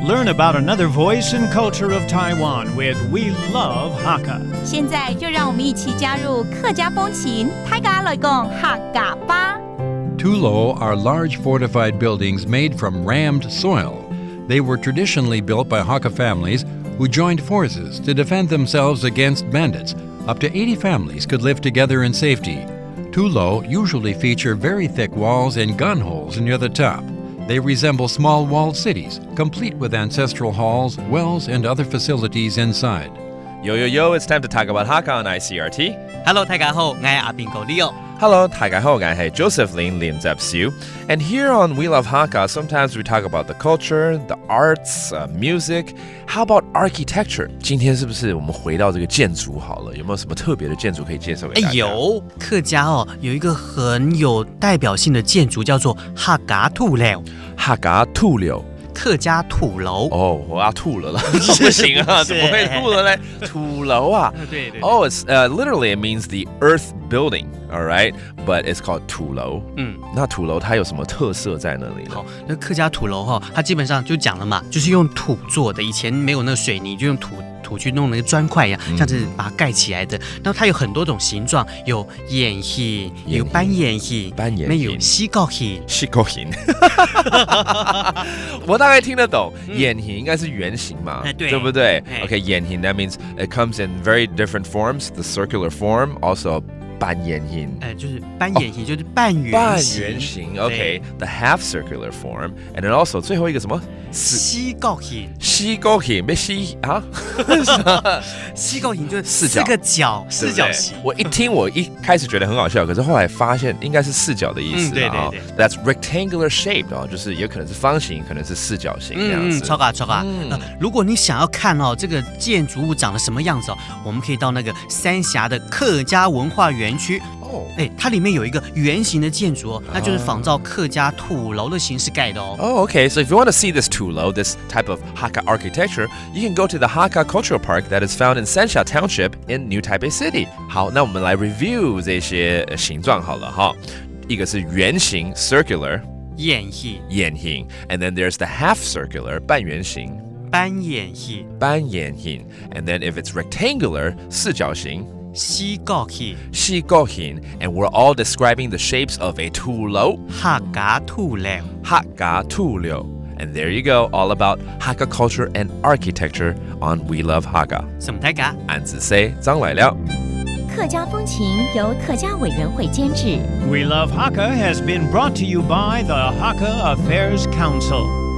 learn about another voice and culture of Taiwan with We Love Hakka. 现在就让我们一起加入客家风情，大家来讲客家吧。Tulo are large fortified buildings made from rammed soil. They were traditionally built by Hakka families who joined forces to defend themselves against bandits. Up to 80 families could live together in safety. Tulo usually feature very thick walls and gun holes near the top. They resemble small walled cities, complete with ancestral halls, wells, and other facilities inside. Yo, it's time to talk about Hakka on ICRT. Hello， 大家好，我係阿邊個 Leo。Hello, 大家好，我係 Joseph Lin Lim Zepsiu. And here on We Love Hakka, sometimes we talk about the culture, the arts, music. How about architecture? 今天是不是我们回到这个建筑好了？有没有什么特别的建筑可以介绍给大家？有，客家有一个很有代表性的建筑叫做客家土樓。客家土樓。客家土樓哦，我要吐了啦！不行啊，怎么会吐了嘞？土樓啊！对对。Oh, it's literally it means the earth building, all right? But it's called 土樓。那土樓它有什么特色在那里呢？好，那客家土樓它基本上就讲了嘛，就是用土做的，以前没有那个水泥，就用土去弄那个砖块一样，这样子把它盖起来的。然后它有很多种形状，有圆形，有半圆形，有四角形。四角形，我大概听得懂。圆形应该是圆形嘛，对不对 ？Okay, 圆形 that means it comes in very different forms. The circular form also. 半圆形，就是半圆形，就是半圆形。半圆形 ，OK， the half circular form, and then also 最后一个什么？四角形。四角形，没四啊？四角形就是四个角，四角形。我一听，我一开始觉得很好笑，可是后来发现应该是四角的意思啊。That's rectangular shaped 啊，就是也可能是方形，可能是四角形这样子。超嘎。如果你想要看这个建筑物长得什么样子我们可以到那个三峡的客家文化园区。它里面有一个圆形的建筑那就是仿照客家土楼的形式盖的okay. So if you want to see this Tulo, this type of Hakka architecture, you can go to the Hakka Cultural Park that is found in Sansha Township in New Taipei City. 好，那我们来 review 这些形状好了哈。一个是圆形 circular， 圆形， and then there's the half circular 半圆形，半圆形， and then if it's rectangular 四角形。四角形， and we're all describing the shapes of a 土樓， 客家土樓， 客家土樓。And there you go, all about Hakka culture and architecture on We Love Hakka. 什么大家？俺只 say 张来了。客家风情由客家委员会监制。We Love Hakka has been brought to you by the Hakka Affairs Council.